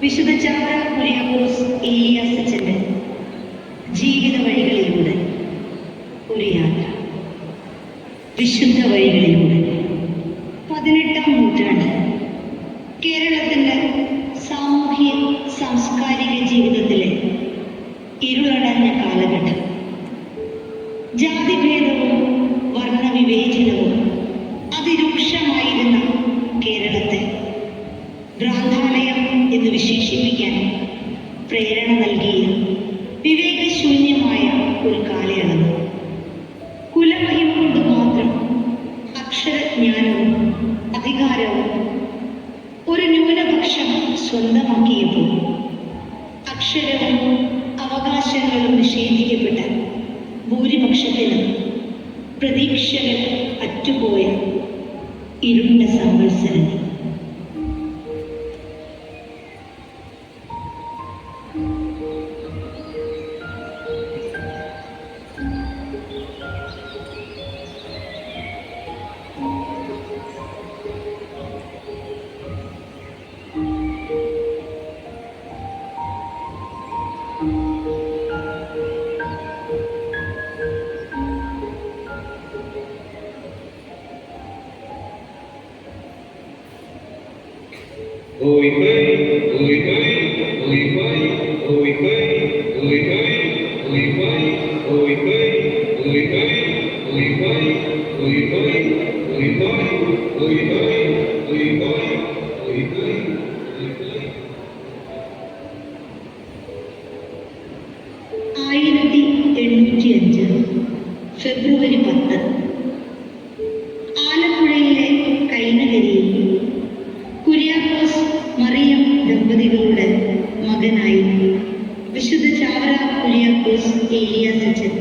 വിശുദ്ധ ചാവറ കുര്യാക്കോസ് ഏലിയാസച്ചന്റെ ജീവിത വഴികളിലൂടെ ഒരു യാത്ര. വിശുദ്ധ വഴികളിലൂടെ 18-ാം നൂറ്റാണ്ട് കേരളത്തിൻ്റെ സാമൂഹ്യ സാംസ്കാരിക ജീവിതത്തിലെ ഇരുളടഞ്ഞ കാലഘട്ടം. ജാതിഭേദവും വർണ്ണവിവേചനവും അതിരൂക്ഷമായിരുന്ന കേരളത്തെ ഭ്രാന്താലയം എന്ന് വിശേഷിപ്പിക്കാൻ പ്രേരണ നൽകിയ വിവേകശൂന്യമായ ഒരു കാലയളവ്. കുലമഹിമ കൊണ്ട് മാത്രം അക്ഷരജ്ഞാനവും അധികാരവും ഒരു ന്യൂനപക്ഷം സ്വന്തമാക്കിയപ്പോൾ അക്ഷരവും അവകാശങ്ങളും നിഷേധിക്കപ്പെട്ട ഭൂരിപക്ഷത്തിന് പ്രതീക്ഷകൾ അറ്റുപോയ ഇരുണ്ട സംവത്സരങ്ങൾ. Oi, oi, oi, oi, oi, oi, oi, oi, oi, oi, oi, oi, oi, oi, oi, ഫെബ്രുവരി 10 ആലപ്പുഴയിലെ കൈനകരിയിൽ കുര്യാക്കോസ് മറിയം ദമ്പതികളുടെ മകനായി വിശുദ്ധ ചാവറ കുര്യാക്കോസ് ഏലിയാസച്ചൻ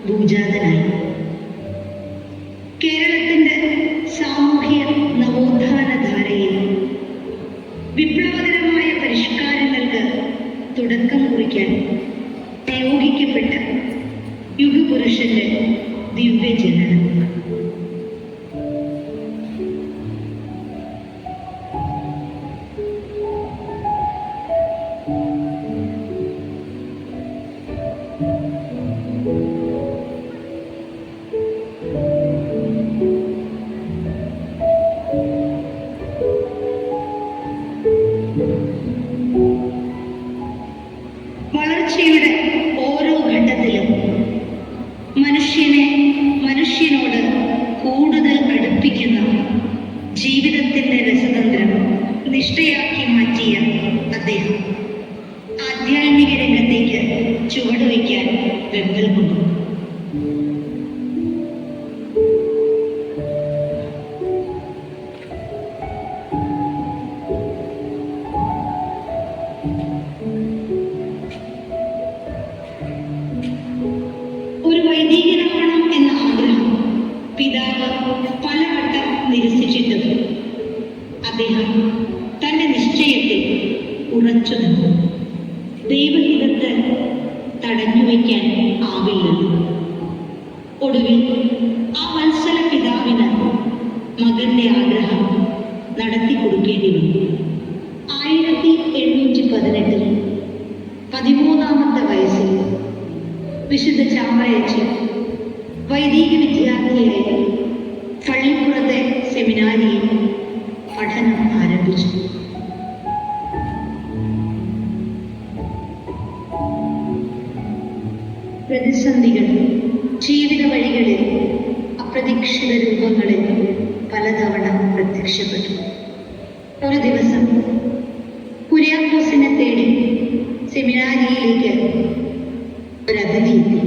ഭൂജാതനായി. കേരളത്തിന്റെ സാമൂഹ്യ നവോത്ഥാനധാരയിൽ വിപ്ലവകരമായ പരിഷ്കാരങ്ങൾക്ക് തുടക്കം കുറിക്കാൻ പ്രയോഗിക്കപ്പെട്ട യുഗപുരുഷന്റെ ദിവ്യജനനം. വളർച്ചയുടെ ഓരോ ഘട്ടത്തിലും മനുഷ്യനോട് കൂടുതൽ അടുപ്പിക്കുന്ന ജീവിതത്തിന്റെ രസതന്ത്രം നിഷ്ഠയാക്കി മാറ്റിയ അദ്ദേഹം ആധ്യാത്മിക രംഗത്തേക്ക് ചുവടുവയ്ക്കാൻ വെമ്പൽ കൊണ്ടു. ഒരു വൈദികനാവണം എന്ന ആഗ്രഹം പിതാവ് പലവട്ടം നിരസിച്ചിട്ടും അദ്ദേഹം തന്റെ നിശ്ചയത്തിൽ ഉറച്ചു നിന്നു. ദൈവഹിതത്തെ തടഞ്ഞുവെക്കാൻ ആവില്ലല്ലോ. ഒടുവിൽ ആ വത്സല പിതാവിന് മകന്റെ ആഗ്രഹം നടത്തി കൊടുക്കേണ്ടി വന്നു. 1818 13-ാമത്തെ വയസ്സിൽ വിശുദ്ധ ചാവറയച്ചൻ വൈദിക വിദ്യാർത്ഥിയായി പള്ളിപ്പുറത്തെ സെമിനാരിയിൽ പഠനം ആരംഭിച്ചു. പ്രതിസന്ധികൾ ജീവിത വഴികളിൽ അപ്രതീക്ഷിത രൂപങ്ങളിൽ പലതവണ പ്രത്യക്ഷപ്പെട്ടു. ഒരു ദിവസം കുര്യാക്കോസിനെ തേടി സെമിനാരിയിലേക്ക് ഒരതിഥി എത്തി.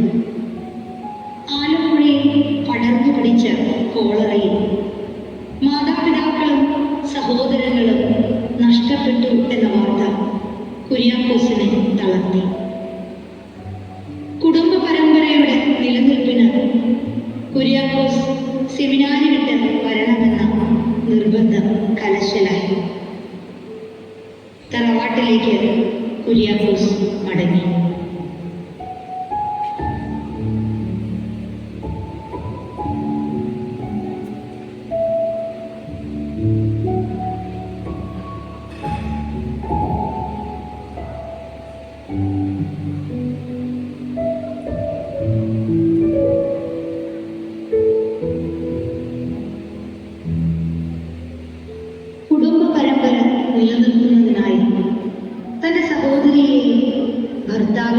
ആലപ്പുഴയിൽ പടർന്നു പിടിച്ച കോളറയിൽ മാതാപിതാക്കളും സഹോദരങ്ങളും നഷ്ടപ്പെട്ടു എന്ന വാർത്ത കുര്യാക്കോസിനെ തളർത്തി. കുടുംബ പരമ്പരയുടെ നിലനിൽപ്പിന് കുര്യാക്കോസ് സെമിനാരി വിട്ട് വരണമെന്ന നിർബന്ധം കലശലായി. തറവാട്ടിലേക്ക് കുര്യാക്കോസ് മടങ്ങി.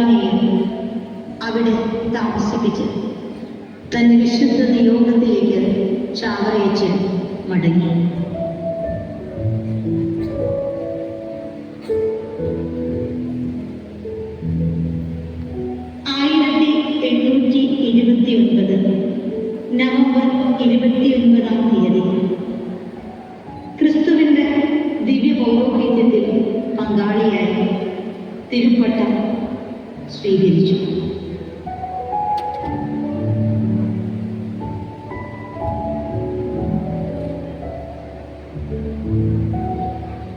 മാതാവിനെയും അവിടെ താമസിപ്പിച്ച് തന്റെ വിശുദ്ധ നിയോഗത്തിലേക്ക് ചാവറയച്ച് മടങ്ങി. 1829 നവംബർ 29-ാം തീയതി ക്രിസ്തുവിന്റെ ദിവ്യപൗരോഹിത്യത്തിൽ പങ്കാളിയായി തിരുപ്പട്ടം സ്വീകരിച്ചു.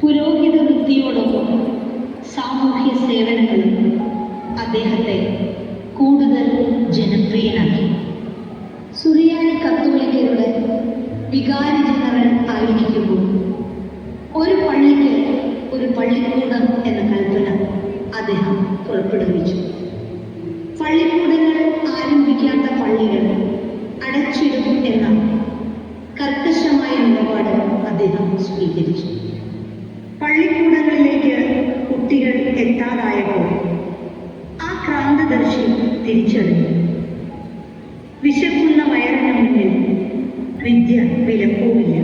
പുരോഹിത വൃത്തിയോടൊപ്പം സാമൂഹ്യ സേവനങ്ങളും അദ്ദേഹത്തെ കൂടുതൽ ജനപ്രിയനാക്കി. സുറിയാനി കത്തോലിക്കരുടെ വികാരി ജനറൽ ആയിരിക്കുമ്പോൾ ഒരു പള്ളിക്ക് ഒരു പള്ളിക്കൂടം എന്ന കൽപ്പന അദ്ദേഹം പുറപ്പെടുവിച്ചു. പള്ളിക്കൂടങ്ങൾ ആരംഭിക്കാത്ത പള്ളികൾ അടച്ചിടും എന്ന കർക്കശമായ നിലപാട് അദ്ദേഹം സ്വീകരിച്ചു. പള്ളിക്കൂടങ്ങളിലേക്ക് കുട്ടികൾ എത്താതായപ്പോൾ ആ ക്രാന്തദർശി തിരിച്ചറിഞ്ഞു. വിശക്കുന്ന വയറിന് മുന്നിൽ വിദ്യ വിലപ്പോവില്ല.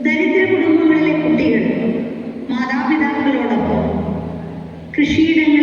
ദരിദ്ര കുടുംബങ്ങളിലെ കുട്ടികൾ മാതാപിതാക്കളോടൊപ്പം കൃഷിയിടങ്ങൾ